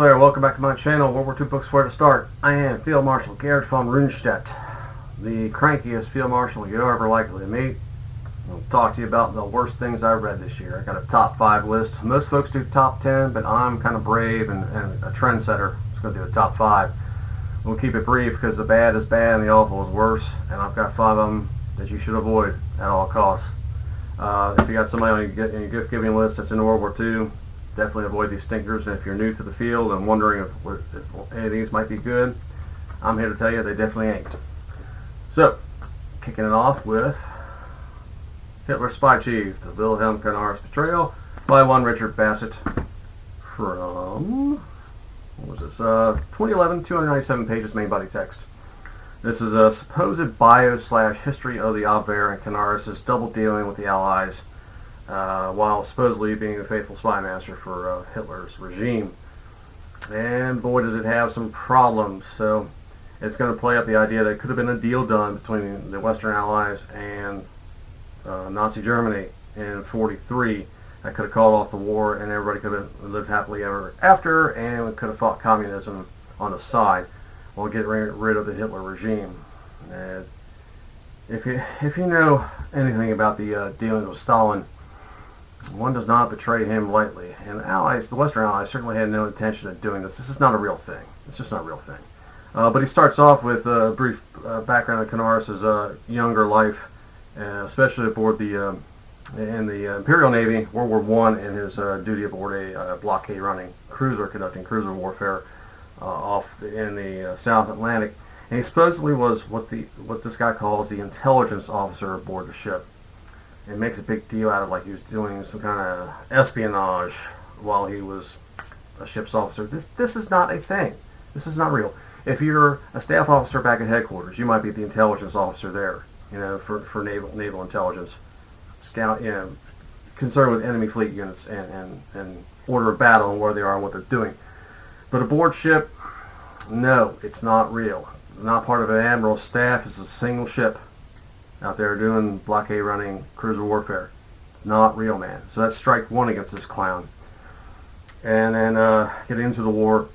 Hello there, welcome back to my channel, World War II Books Where to Start. I am Field Marshal Gerd von Rundstedt, the crankiest Field Marshal you're ever likely to meet. I'll talk to you about the worst things I read this year. I got a top 5 list. Most folks do top 10, but I'm kind of brave and a trendsetter. I'm just going to do a top 5. We'll keep it brief because the bad is bad and the awful is worse, and I've got 5 of them that you should avoid at all costs. If you got somebody on your gift-giving list that's in World War II, definitely avoid these stinkers. And if you're new to the field and wondering if any of these might be good, I'm here to tell you they definitely ain't. So, kicking it off with Hitler's Spy Chief, the Wilhelm Canaris Betrayal by one Richard Bassett from, what was this, 2011, 297 pages, main body text. This is a supposed bio/history of the Abwehr and Canaris' double dealing with the Allies while supposedly being a faithful spy master for Hitler's regime. And boy, does it have some problems. So it's going to play up the idea that it could have been a deal done between the Western Allies and Nazi Germany in '43 that could have called off the war, and everybody could have lived happily ever after, and we could have fought communism on the side while getting rid of the Hitler regime. And if you know anything about the dealings with Stalin, one does not betray him lightly. And the Allies, the Western Allies, certainly had no intention of doing this. This is not a real thing. It's just not a real thing. But he starts off with a brief background of Canaris' younger life, especially aboard in the Imperial Navy, World War I, and his duty aboard a blockade-running cruiser conducting cruiser warfare off in the South Atlantic. And he supposedly was what this guy calls the intelligence officer aboard the ship. It makes a big deal out of like he was doing some kind of espionage while he was a ship's officer. This is not a thing. This is not real. If you're a staff officer back at headquarters, you might be the intelligence officer there, for naval intelligence, scout, concerned with enemy fleet units and order of battle and where they are and what they're doing. But aboard ship, no, it's not real. Not part of an admiral's staff. It's a single ship out there doing blockade running cruiser warfare. It's not real, man. So that's strike one against this clown. And then getting into the war,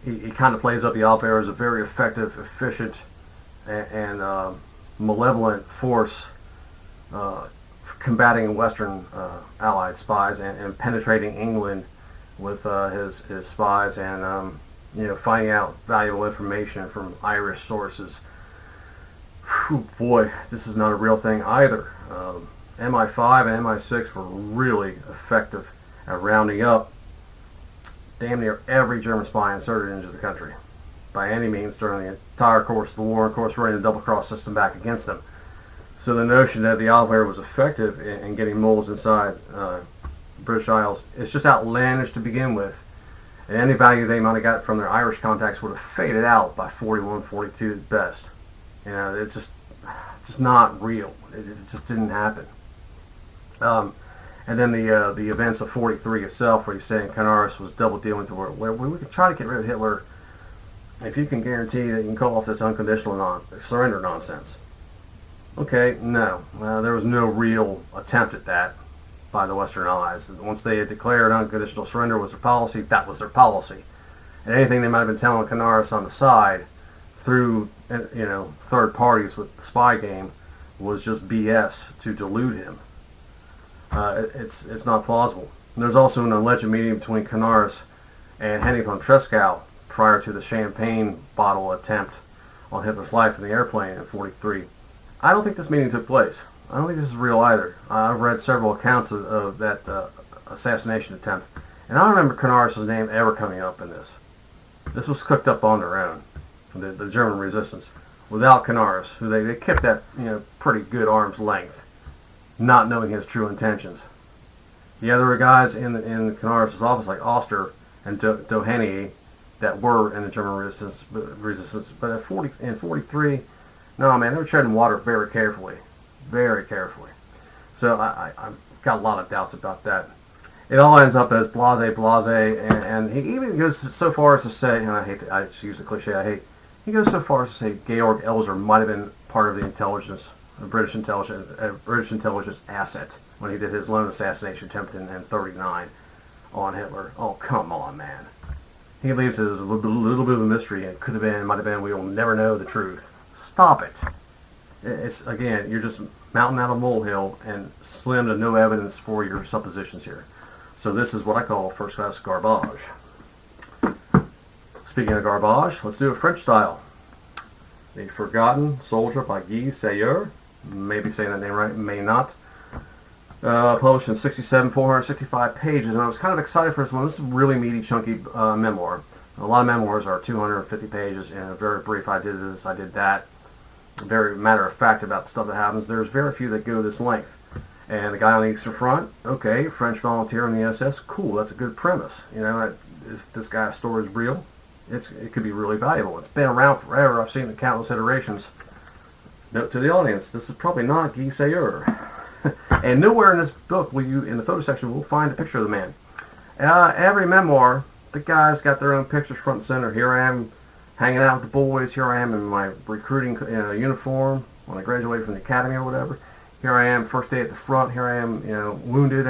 he kind of plays up the Abwehr as a very effective, efficient, and malevolent force combating Western Allied spies and penetrating England with his spies and finding out valuable information from Irish sources. Whew, boy, this is not a real thing either. MI5 and MI6 were really effective at rounding up damn near every German spy inserted into the country by any means during the entire course of the war, and of course running the double-cross system back against them. So the notion that the Abwehr was effective in getting moles inside British Isles is just outlandish to begin with. And any value they might have got from their Irish contacts would have faded out by 41, 42 at best. It's just not real. It just didn't happen. And then the events of '43 itself, where he's saying Canaris was double dealing with the war, where we could try to get rid of Hitler if you can guarantee that you can call off this unconditional surrender nonsense. Okay, no, there was no real attempt at that by the Western Allies. Once they had declared unconditional surrender was their policy, that was their policy. And anything they might have been telling Canaris on the side through third parties with the spy game was just BS to delude him. It's not plausible. And there's also an alleged meeting between Canaris and Henry von Tresckow prior to the champagne bottle attempt on Hitler's life in the airplane in '43. I don't think this meeting took place. I don't think this is real either. I've read several accounts of that assassination attempt, and I don't remember Canaris' name ever coming up in this. This was cooked up on their own, the German resistance, without Canaris, who they kept at pretty good arm's length, not knowing his true intentions. Yeah, there were guys in Canaris' office like Oster and Doheny that were in the German resistance, but in '43, no, man, they were treading water very carefully. Very carefully. So I've got a lot of doubts about that. It all ends up as blase, and he even goes so far as to say, and I just use the cliche he goes so far as to say Georg Elser might have been part of the intelligence, British intelligence asset when he did his lone assassination attempt in '39 on Hitler. Oh, come on, man. He leaves it as a little bit of a mystery. It could have been, might have been, we will never know the truth. Stop it. It's, again, you're just mounting out a molehill and slim to no evidence for your suppositions here. So this is what I call first-class garbage. Speaking of garbage, let's do it French style. The Forgotten Soldier by Guy Sayeur. Maybe saying that name right, may not. Published in 67, 465 pages, and I was kind of excited for this one. This is a really meaty, chunky memoir. A lot of memoirs are 250 pages, and very brief. I did this, I did that. Very matter of fact about stuff that happens. There's very few that go this length. And the guy on the Eastern Front, okay, French volunteer in the SS, cool, that's a good premise. You know, if this guy's story is real, it could be really valuable. It's been around forever. I've seen it countless iterations. Note to the audience, this is probably not Guy Sayeur. And nowhere in this book will you, in the photo section, will find a picture of the man. Every memoir, the guys got their own pictures front and center. Here I am hanging out with the boys. Here I am in my recruiting uniform when I graduated from the academy or whatever. Here I am, first day at the front. Here I am, wounded.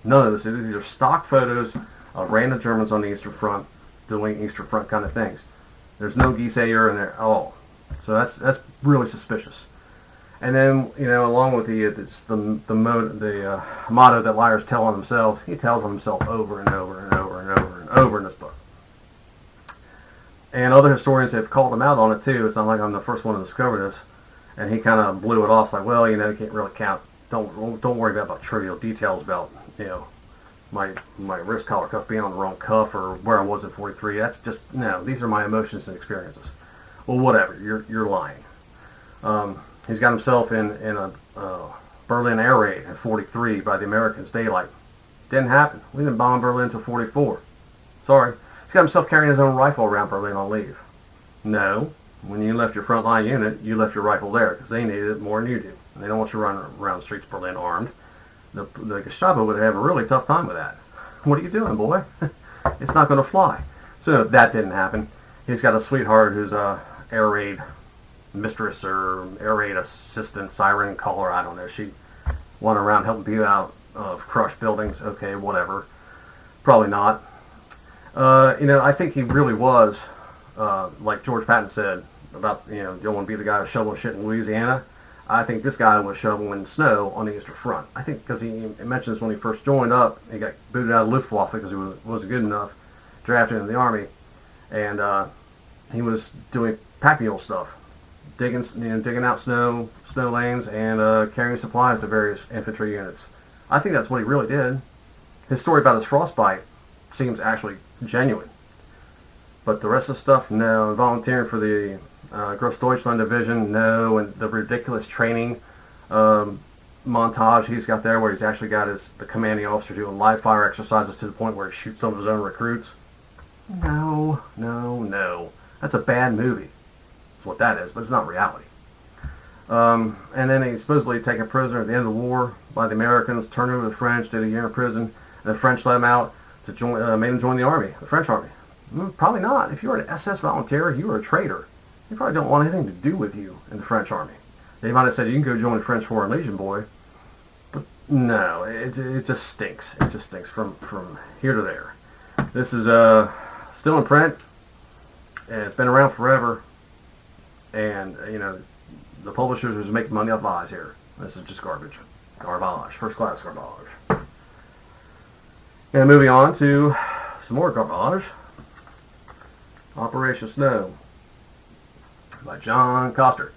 None of this. These are stock photos of random Germans on the Eastern Front doing Eastern Front kind of things. There's no Guy Sayeur in there at all. So that's really suspicious. And then, along with the motto that liars tell on themselves, he tells on himself over and over and over and over and over in this book. And other historians have called him out on it too. It's not like I'm the first one to discover this. And he kind of blew it off. It's like, well, you can't really count. Don't worry about trivial details about, my wrist collar cuff being on the wrong cuff or where I was at 43. That's just, no, these are my emotions and experiences. Well, whatever, you're lying. He's got himself in a Berlin air raid at 43 by the Americans, daylight. Didn't happen. We didn't bomb Berlin until 44. Sorry. He's got himself carrying his own rifle around Berlin on leave. No. When you left your frontline unit, you left your rifle there because they needed it more than you do. And they don't want you running around the streets of Berlin armed. The Gestapo would have a really tough time with that. What are you doing, boy? It's not going to fly. So that didn't happen. He's got a sweetheart who's a air raid mistress or air raid assistant, siren caller, I don't know. She went around helping people out of crushed buildings. Okay, whatever. Probably not. I think he really was, like George Patton said, about, you don't want to be the guy who's shoveling shit in Louisiana. I think this guy was shoveling snow on the Eastern Front. I think because he mentions when he first joined up, he got booted out of Luftwaffe because he wasn't good enough, drafted into the Army, and he was doing pack mule stuff, digging out snow lanes and carrying supplies to various infantry units. I think that's what he really did. His story about his frostbite seems actually genuine. But the rest of the stuff, no. Volunteering for the Grossdeutschland division, no. And the ridiculous training montage he's got there where he's actually got the commanding officer doing live fire exercises to the point where he shoots some of his own recruits. No. That's a bad movie. That's what that is, but it's not reality. And then he's supposedly taken prisoner at the end of the war by the Americans, turned over to the French, did a year in prison, and the French let him out to join, made him join the army, the French army. Probably not. If you were an SS volunteer, you were a traitor. They probably don't want anything to do with you in the French army. They might have said, you can go join the French Foreign Legion, boy. But no, it just stinks. It just stinks from here to there. This is still in print, and it's been around forever. And, the publishers are making money off lies here. This is just garbage. Garbage. First class garbage. And moving on to some more garbage. Operation Snow by John Koster.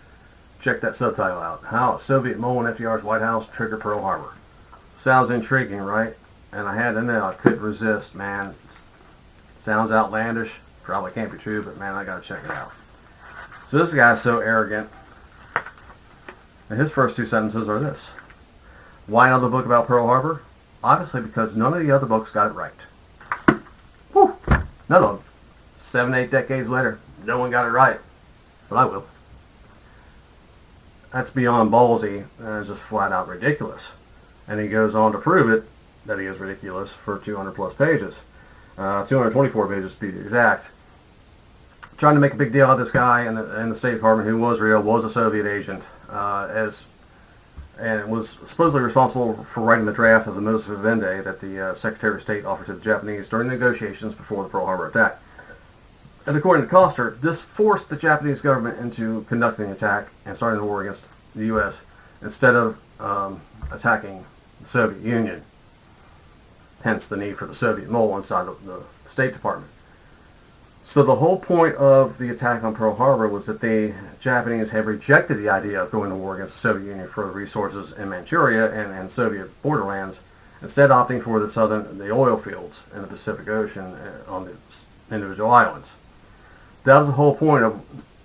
Check that subtitle out. How a Soviet mole in FDR's White House triggered Pearl Harbor. Sounds intriguing, right? And I had to know, I couldn't resist, man. Sounds outlandish. Probably can't be true, but man, I gotta check it out. So this guy's so arrogant. And his first two sentences are this. Why another book about Pearl Harbor? Obviously because none of the other books got it right. Whew. None of them. 7-8 decades later, no one got it right. But I will. That's beyond ballsy, and it's just flat out ridiculous. And he goes on to prove it, that he is ridiculous, for 200 plus pages. 224 pages to be exact. Trying to make a big deal out of this guy in the State Department who was real, was a Soviet agent. As and was supposedly responsible for writing the draft of the modus vivendi that the Secretary of State offered to the Japanese during negotiations before the Pearl Harbor attack. And according to Koster, this forced the Japanese government into conducting the attack and starting the war against the U.S. instead of attacking the Soviet Union. Hence the need for the Soviet mole inside the State Department. So the whole point of the attack on Pearl Harbor was that the Japanese had rejected the idea of going to war against the Soviet Union for the resources in Manchuria and Soviet borderlands, instead opting for the oil fields in the Pacific Ocean on the individual islands. That was the whole point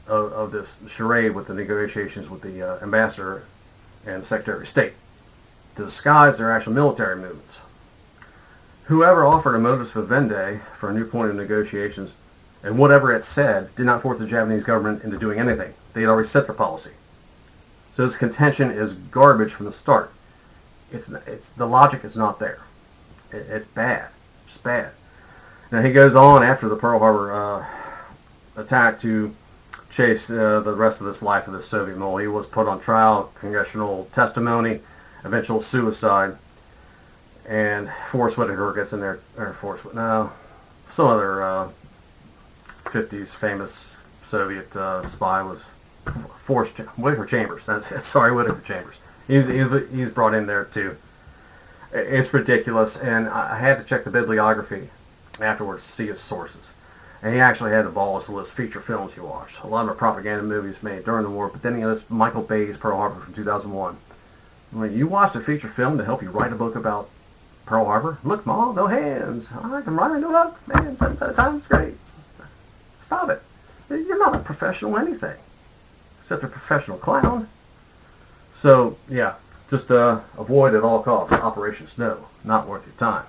of this charade with the negotiations with the ambassador and the Secretary of State, to disguise their actual military movements. Whoever offered a modus vivendi for a new point of negotiations, and whatever it said, did not force the Japanese government into doing anything. They had already set their policy. So this contention is garbage from the start. The logic is not there. It's bad. It's bad. Now he goes on after the Pearl Harbor attack to chase the rest of this life of the Soviet mole. He was put on trial, congressional testimony, eventual suicide, and Forrest Whitaker gets in there, some other 50s famous Soviet spy was Whitaker Chambers. That's it. Sorry, Whitaker Chambers. He's brought in there too. It's ridiculous, and I had to check the bibliography afterwards to see his sources. And he actually had the balls to list feature films he watched. A lot of them are propaganda movies made during the war, but then he lists Michael Bay's Pearl Harbor from 2001. When you watched a feature film to help you write a book about Pearl Harbor? Look, Mom, no hands. I can write a new book. Man, 7 at a time is great. Stop it. You're not a professional anything, except a professional clown. So, yeah, just avoid at all costs Operation Snow. Not worth your time.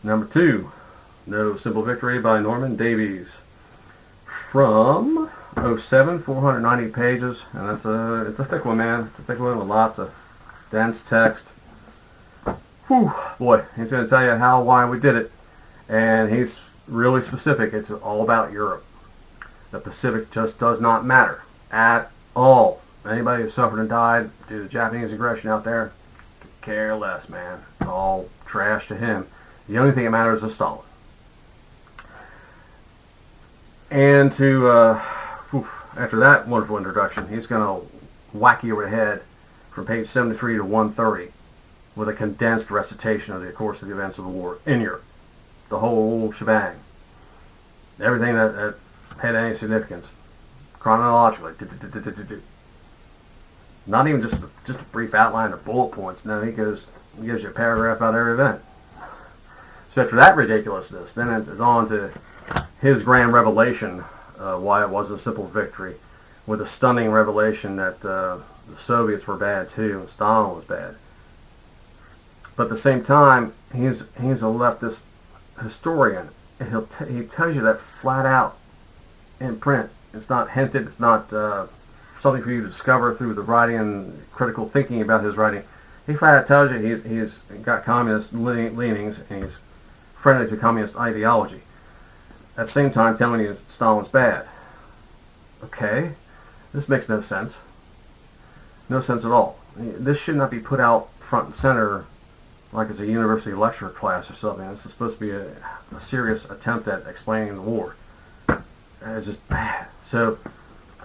Number 2, No Simple Victory by Norman Davies. From 07, 490 pages, and it's a thick one, man. It's a thick one with lots of dense text. Whew, boy, he's going to tell you how, why we did it, and he's really specific. It's all about Europe. The Pacific just does not matter at all. Anybody who suffered and died due to Japanese aggression out there, could care less, man. It's all trash to him. The only thing that matters is Stalin. And after that wonderful introduction, he's going to whack you over the head from page 73 to 130 with a condensed recitation of the course of the events of the war in Europe. The whole shebang. Everything that had any significance. Chronologically. Not even just a brief outline or bullet points. No, he gives you a paragraph about every event. So after that ridiculousness, then it's on to his grand revelation, why it wasn't a simple victory, with a stunning revelation that the Soviets were bad too, and Stalin was bad. But at the same time, he's a leftist historian, and he tells you that flat out in print. It's not hinted. It's not something for you to discover through the writing and critical thinking about his writing. He flat out tells you he's got communist leanings and he's friendly to communist ideology. At the same time, telling you Stalin's bad. Okay, this makes no sense. No sense at all. This should not be put out front and center like it's a university lecture class or something. This is supposed to be a serious attempt at explaining the war. And it's just bad. So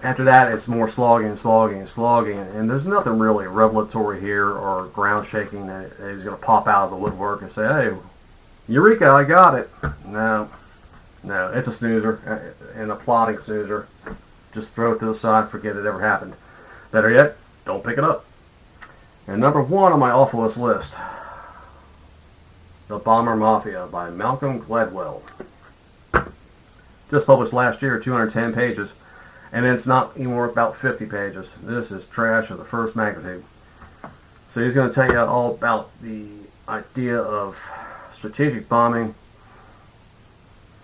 after that, it's more slogging, and there's nothing really revelatory here or ground shaking that he's going to pop out of the woodwork and say, "Hey, Eureka, I got it." No, it's a snoozer, and a plotting snoozer. Just throw it to the side, forget it ever happened. Better yet, don't pick it up. And number 1 on my awful list, The Bomber Mafia by Malcolm Gladwell. Just published last year, 210 pages, and it's not even worth about 50 pages. This is trash of the first magnitude. So he's going to tell you all about the idea of strategic bombing,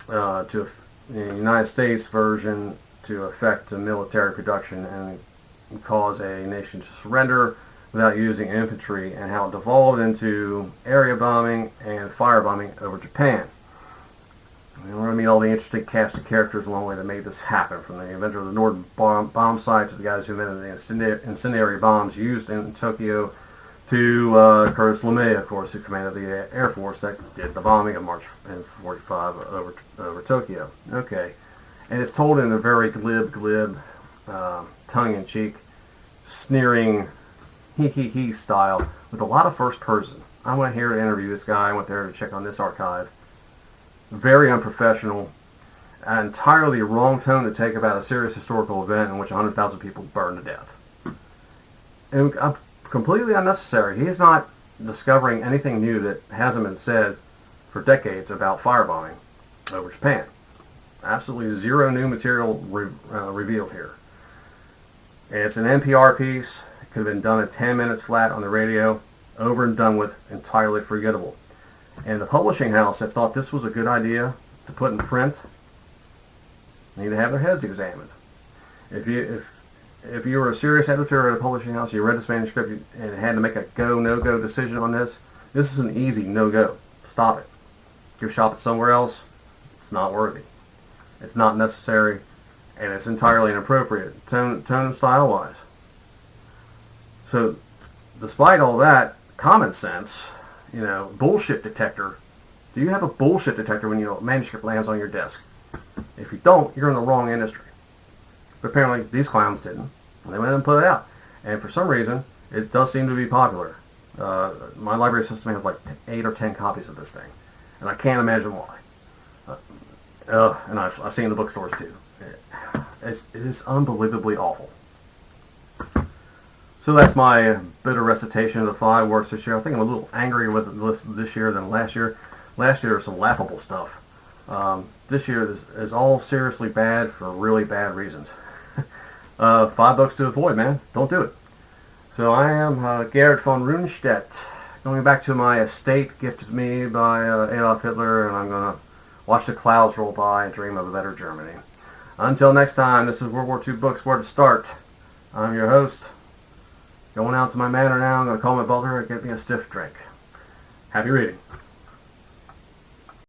to the United States version, to affect military production and cause a nation to surrender without using infantry, and how it devolved into area bombing and firebombing over Japan. And it's going to tell you how the Japanese government, in order to avoid the war, decided to use infantry. And how it devolved into area bombing and firebombing over Japan. And it's going to tell you how the Japanese government, in order to avoid the war, decided to use infantry and firebombing over Japan. We're going to meet all the interesting cast of characters along the way that made this happen, from the inventor of the Norden bomb sight to the guys who invented the incendiary bombs used in Tokyo, to Curtis LeMay, of course, who commanded the Air Force that did the bombing of March in 45 over Tokyo. Okay. And it's told in a very glib, tongue-in-cheek, sneering, he style, with a lot of first person. I went here to interview this guy. I went there to check on this archive. Very unprofessional. Entirely wrong tone to take about a serious historical event in which 100,000 people burned to death. And completely unnecessary. He's not discovering anything new that hasn't been said for decades about firebombing over Japan. Absolutely zero new material revealed here. It's an NPR piece. It could have been done in 10 minutes flat on the radio, over and done with, entirely forgettable. And the publishing house that thought this was a good idea to put in print need to have their heads examined. If you were a serious editor at a publishing house, you read this manuscript and had to make a go, no-go decision on this, this is an easy no-go. Stop it. Go shop it somewhere else. It's not worthy. It's not necessary, and it's entirely inappropriate, tone and style-wise. So, despite all that, common sense, bullshit detector. Do you have a bullshit detector when a manuscript lands on your desk? If you don't, you're in the wrong industry. But apparently, these clowns didn't. And they went and put it out. And for some reason, it does seem to be popular. My library system has like 8 or 10 copies of this thing. And I can't imagine why. And I've seen the bookstores too. It is unbelievably awful. So that's my bit of recitation of the 5 works this year. I think I'm a little angrier with this year than last year. Last year was some laughable stuff. This year is all seriously bad for really bad reasons. 5 books to avoid, man. Don't do it. So I am Gerd von Rundstedt, going back to my estate gifted to me by Adolf Hitler, and I'm going to watch the clouds roll by and dream of a better Germany. Until next time, this is World War II Books, Where to Start. I'm your host. Going out to my manor now. I'm going to call my butler and get me a stiff drink. Happy reading.